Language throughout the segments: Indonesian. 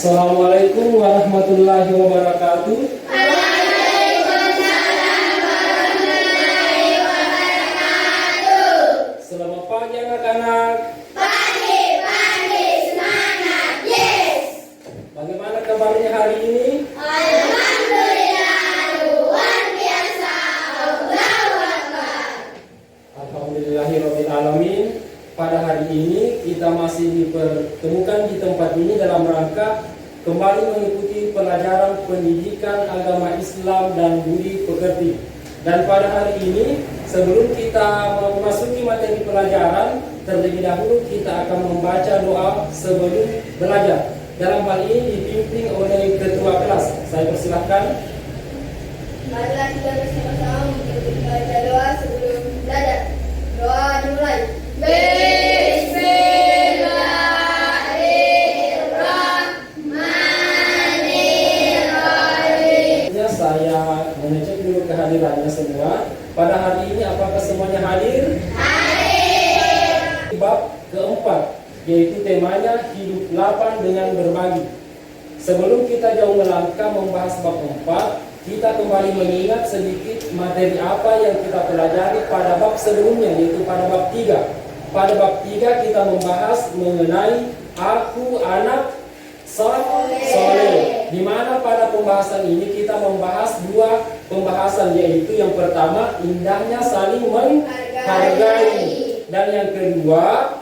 Assalamualaikum warahmatullahi wabarakatuh. Selamat pagi anak-anak. Pagi semangat, yes. Bagaimana kabarnya hari ini? Alhamdulillah, luar biasa. Allahu Akbar. Alhamdulillahirabbil alamin. Pada hari ini kita masih dipertemukan di tempat ini dalam rangka kembali mengikuti pelajaran pendidikan agama Islam dan budi pekerti. Dan pada hari ini, sebelum kita memasuki materi pelajaran, terlebih dahulu kita akan membaca doa sebelum belajar. Dalam hal ini dipimpin oleh ketua kelas. Saya persilahkan. Marilah kita bersama-sama membaca doa sebelum belajar. Doa dimulai. Bismillahirrahmanirrahim. Saya mengecek dulu kehadirannya semua. Pada hari ini apakah semuanya hadir? Hadir. Bab keempat, yaitu temanya hidup lapang dengan berbagi. Sebelum kita jauh melangkah membahas bab 4, kita kembali mengingat sedikit materi apa yang kita pelajari pada bab sebelumnya, yaitu pada bab 3. Pada bab 3 kita membahas mengenai aku anak soleh. Di mana pada pembahasan ini kita membahas dua pembahasan, yaitu yang pertama indahnya saling menghargai, dan yang kedua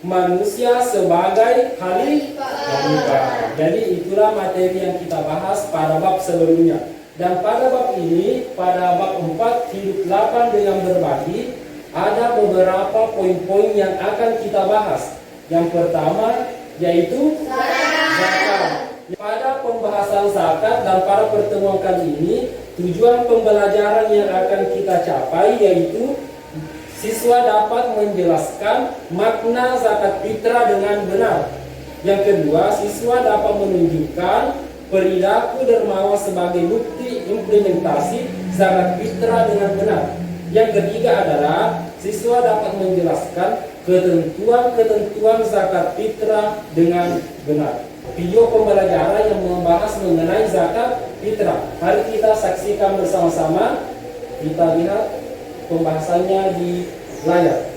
manusia sebagai khalifah. Jadi itulah materi yang kita bahas pada bab sebelumnya. Dan pada bab ini, pada bab 4 hidup lapang dengan berbagi, ada beberapa poin-poin yang akan kita bahas. Yang pertama yaitu zakat. Pada pembahasan zakat dan pada pertemuan kali ini, tujuan pembelajaran yang akan kita capai yaitu siswa dapat menjelaskan makna zakat fitrah dengan benar. Yang kedua, siswa dapat menunjukkan perilaku dermawan sebagai bukti implementasi zakat fitrah dengan benar. Yang ketiga adalah siswa dapat menjelaskan ketentuan-ketentuan zakat fitrah dengan benar. Video pembelajaran yang membahas mengenai zakat fitrah. Mari kita saksikan bersama-sama. Kita lihat pembahasannya di layar.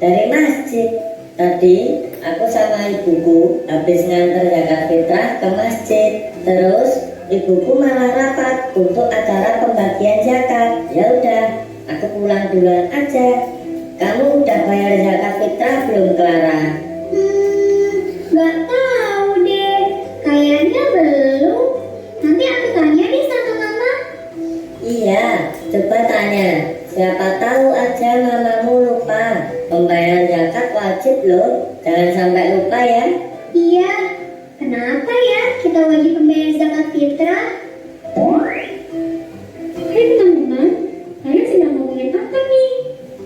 Dari masjid. Tadi aku sama ibuku habis nganter zakat fitrah ke masjid. Terus ibuku malah rapat untuk acara pembagian zakat. Ya udah, aku pulang duluan aja. Kamu udah bayar zakat fitrah belum, Clara? Gak tahu deh. Kayaknya belum. Nanti aku tanya deh sama mama. Iya, coba tanya. Siapa tahu aja mamamu lupa. Pembayaran zakat wajib loh. Jangan sampai lupa ya. Iya. Kenapa ya kita wajib membayar zakat fitrah? Hai teman-teman, kalian sedang ngomongin apa nih?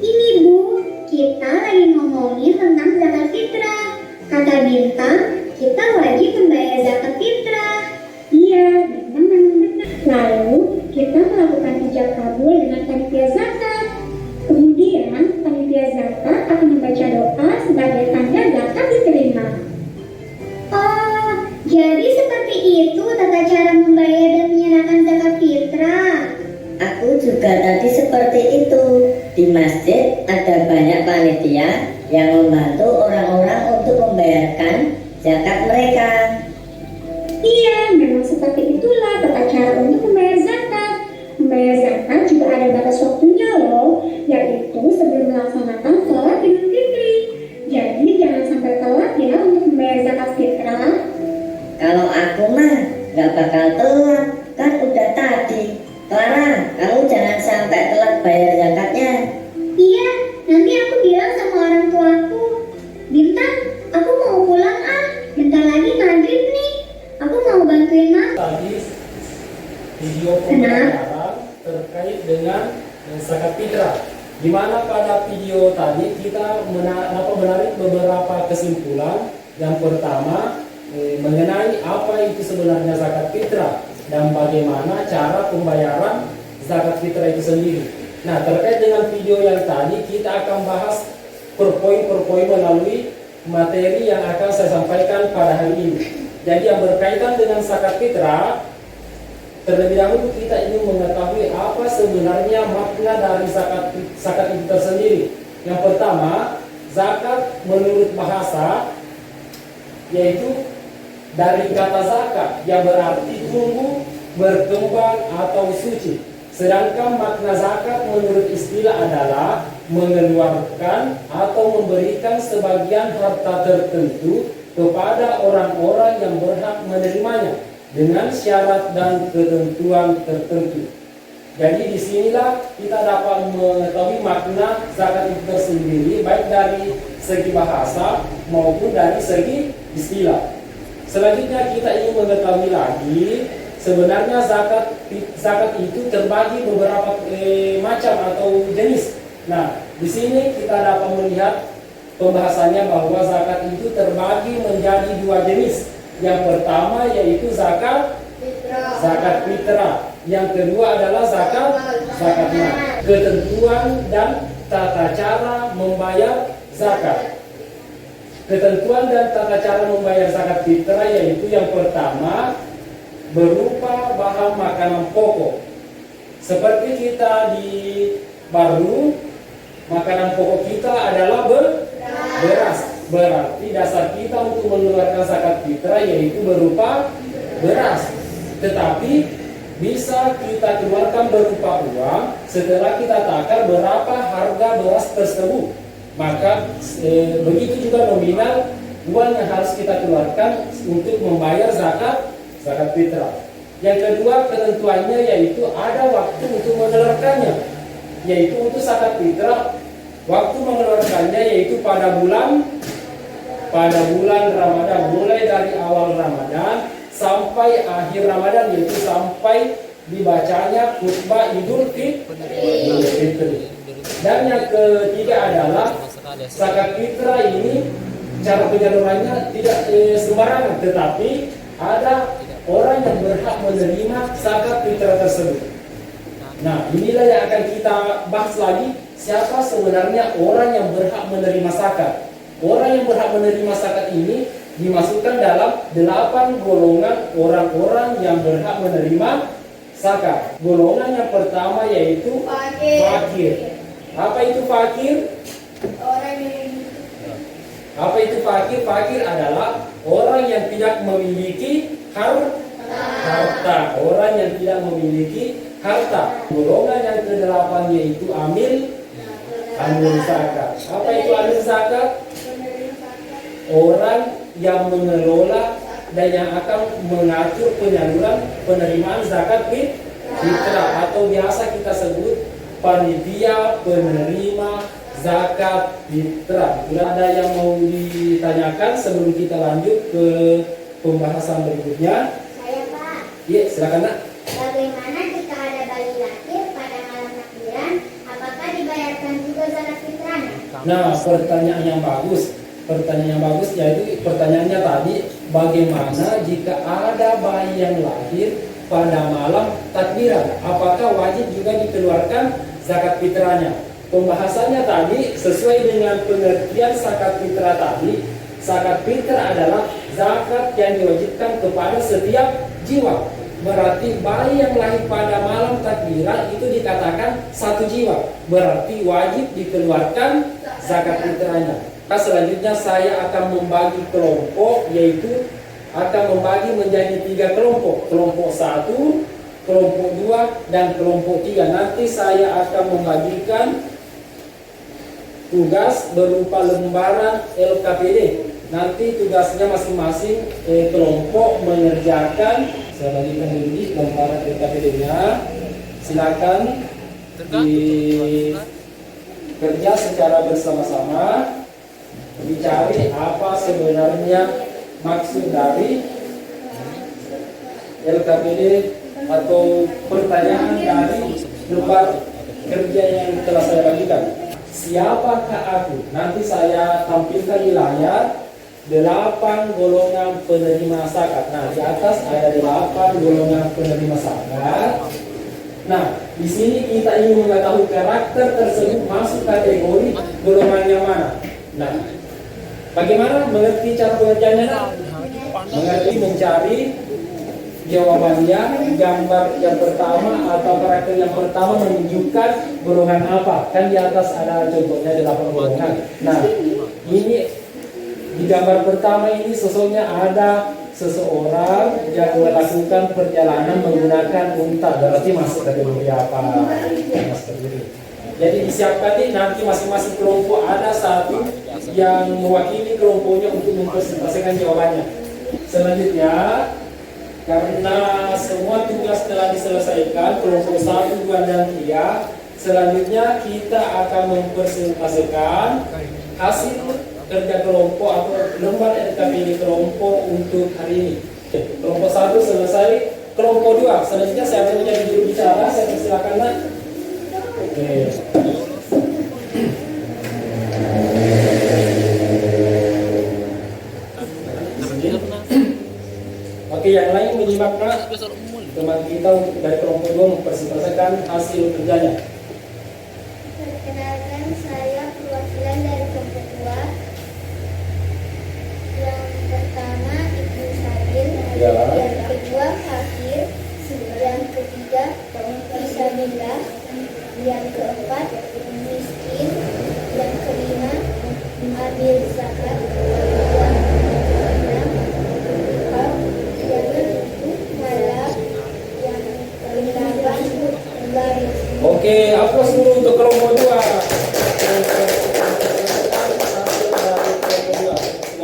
Ini Bu, kita lagi ngomongin tentang zakat fitrah. Kata Bintang, kita wajib membayar zakat fitrah. Iya, memang benar. Lalu, kita melakukan ijab kabul dengan panitia zakat. Kemudian, panitia zakat akan membaca doa sebagai tanda zakat diterima. Oh, jadi seperti itu tata cara membayar dan menyerahkan zakat fitrah. Aku juga tadi seperti itu. Di masjid ada banyak panitia yang membantu orang-orang untuk membayarkan zakat mereka. Iya, memang seperti itulah tata cara untuk membayar zakat. Membayar zakat juga ada batas waktunya loh, yaitu sebelum melaksanakan sholat Idul Fitri. Jadi jangan sampai telat ya untuk membayar zakat fitrah. Kalau aku mah gak bakal telat, kan udah tadi. Clara, kamu jangan sampai telat bayar zakatnya. Iya, nanti aku bilang sama orang tuaku. Bintang, aku mau pulang ah. bantuin Mas. Tadi video pembayaran terkait dengan zakat fitrah. Di mana pada video tadi kita menarik beberapa kesimpulan. Yang pertama mengenai apa itu sebenarnya zakat fitrah dan bagaimana cara pembayaran zakat fitrah itu sendiri. Nah, terkait dengan video yang tadi kita akan bahas per poin melalui materi yang akan saya sampaikan pada hari ini. Jadi yang berkaitan dengan zakat fitrah, terlebih dahulu kita ingin mengetahui apa sebenarnya makna dari zakat itu tersendiri. Yang pertama, zakat menurut bahasa yaitu dari kata zakat yang berarti tumbuh, berkembang atau suci. Sedangkan makna zakat menurut istilah adalah mengeluarkan atau memberikan sebagian harta tertentu kepada orang-orang yang berhak menerimanya dengan syarat dan ketentuan tertentu. Jadi disinilah kita dapat mengetahui makna zakat itu tersendiri, baik dari segi bahasa maupun dari segi istilah. Selanjutnya kita ingin mengetahui lagi sebenarnya zakat itu terbagi beberapa macam atau jenis. Nah, di sini kita dapat melihat pembahasannya bahwa zakat itu terbagi menjadi dua jenis. Yang pertama yaitu zakat fitrah. Yang kedua adalah zakat mal. Ketentuan dan tata cara membayar zakat. Ketentuan dan tata cara membayar zakat fitrah yaitu yang pertama berupa bahan makanan pokok. Seperti kita di Baru, makanan pokok kita adalah beras. Berarti dasar kita untuk mengeluarkan zakat fitrah yaitu berupa beras. Tetapi bisa kita keluarkan berupa uang setelah kita takar berapa harga beras tersebut. Maka begitu juga nominal uang yang harus kita keluarkan untuk membayar zakat fitrah. Yang kedua ketentuannya yaitu ada waktu untuk mengeluarkannya, yaitu untuk zakat fitrah waktu mengeluarkannya yaitu pada bulan Ramadan, mulai dari awal Ramadan sampai akhir Ramadan, yaitu sampai dibacanya khutbah Idul Fitri. Dan yang ketiga adalah zakat fitrah ini cara penyalurannya tidak sembarangan, tetapi ada orang yang berhak menerima zakat fitrah tersebut. Nah, inilah yang akan kita bahas lagi, siapa sebenarnya orang yang berhak menerima zakat. Orang yang berhak menerima zakat ini dimasukkan dalam 8 golongan orang-orang yang berhak menerima zakat. Golongan yang pertama yaitu fakir. Apa itu fakir? Apa itu fakir? Fakir adalah orang yang tidak memiliki harta. Orang yang tidak memiliki harta. Golongan yang ke-8 yaitu amil zakat. Apa itu amil zakat? Orang yang mengelola dan yang akan mengatur penyaluran penerimaan zakat fitrah atau biasa kita sebut panitia penerima zakat fitrah. Ada yang mau ditanyakan sebelum kita lanjut ke pembahasan berikutnya? Saya Pak, Iya, silakan Nak. bagaimana jika ada bayi lahir pada malam takbiran? Apakah dibayarkan juga zakat fitrahnya? Nah, pertanyaan yang bagus. Yaitu pertanyaannya tadi, bagaimana jika ada bayi yang lahir pada malam takbiran? Apakah wajib juga dikeluarkan zakat fitrahnya? Pembahasannya tadi sesuai dengan pengertian zakat fitrah tadi. Zakat fitrah adalah zakat yang diwajibkan kepada setiap jiwa. Berarti bayi yang lahir pada malam takbiran itu dikatakan satu jiwa. Berarti wajib dikeluarkan zakat fitrahnya. Nah, selanjutnya saya akan membagi kelompok, yaitu akan membagi menjadi 3 kelompok. Kelompok 1, kelompok 2, dan kelompok 3. Nanti saya akan membagikan tugas berupa lembaran LKPD. Nanti tugasnya masing-masing kelompok mengerjakan. Saya bagikan dulu lembaran LKPD-nya. Silakan kerja secara bersama-sama, dicari apa sebenarnya maksud dari LKPD atau pertanyaan dari lembar kerja yang telah saya bagikan. Siapakah aku? Nanti saya tampilkan di layar 8 golongan penerima zakat. Nah, di atas ada 8 golongan penerima zakat. Nah, di sini kita ingin mengetahui karakter tersebut masuk kategori golongan yang mana. Nah, bagaimana mengerti cara pengerjaannya? Mengerti mencari jawabannya, gambar yang pertama atau karakter yang pertama menunjukkan golongan apa. Kan di atas ada contohnya 8 golongan. Nah, ini di gambar pertama ini sesungguhnya ada seseorang yang melakukan perjalanan menggunakan unta. Berarti masuk kategori apa? Jadi disiapkan nih, nanti masing-masing kelompok ada satu yang mewakili kelompoknya untuk mempresentasikan jawabannya. Selanjutnya, karena semua tugas telah diselesaikan, kelompok 1, 2, dan 3, selanjutnya kita akan mempresentasikan hasil kerja kelompok atau lembar LKPD kelompok untuk hari ini. Kelompok 1 selesai, kelompok 2 selanjutnya saya akan menjadi juru bicara. Saya persilakan, Nak. Oke, yang lain menyimak, Nak. Teman kita dari kelompok 2 mempresentasikan hasil kerjanya. Perkenalkan, saya perwakilan dari kelompok 2. Yang pertama Ibu Sabil, Ya. yang kedua Fakir, yang ketiga Isabella, yang keempat Miskin, yang kelima Amil Zakat, yang keenam Infak, yang ketujuh Malam, yang ke-8 Baris. Oke, aplaus dulu untuk kelompok 2.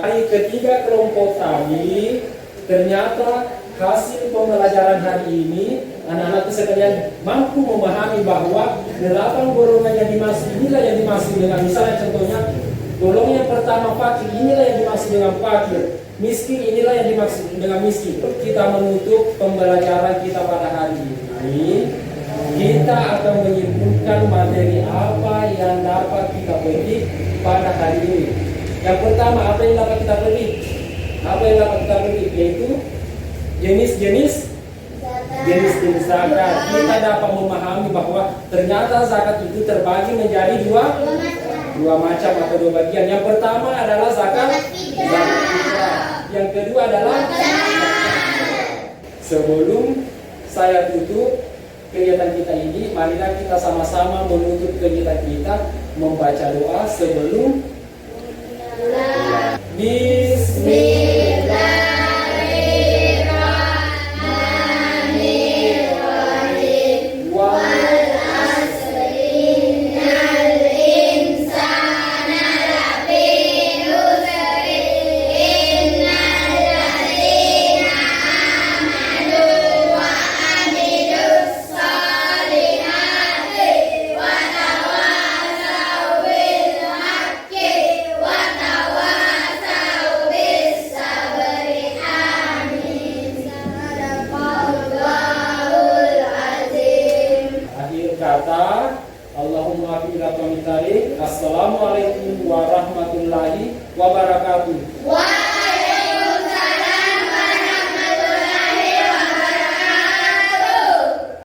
Hari ketiga kelompok tadi, ternyata hasil pembelajaran hari ini anak-anak sekalian mampu memahami bahwa 8 golongan yang dimaksud inilah yang dimaksud dengan, misalnya contohnya golongan yang pertama fakir, inilah yang dimaksud dengan fakir. Miskin, inilah yang dimaksud dengan miskin. Kita menutup pembelajaran kita pada hari ini. Kita akan menyimpulkan materi apa yang dapat kita petik pada hari ini. Yang pertama, apa yang dapat kita petik? Apa yang dapat kita petik? Yaitu jenis-jenis zakat. Kita dapat memahami bahwa ternyata zakat itu terbagi menjadi dua macam atau 2 bagian. Yang pertama adalah zakat fitrah. Yang kedua adalah sebelum saya tutup kegiatan kita ini, marilah kita sama-sama menutup kegiatan kita membaca doa sebelum Bismillahirrahmanirrahim. Wal asri innal insana lafi khusr innal ladzina amanu wa amilus solihati wa tawassaw bil haqqi wa tawassaw bis sabri. Amin. Sadaqallahul azim. Akhir kata, Allahumma fi. Assalamualaikum warahmatullahi wabarakatuh.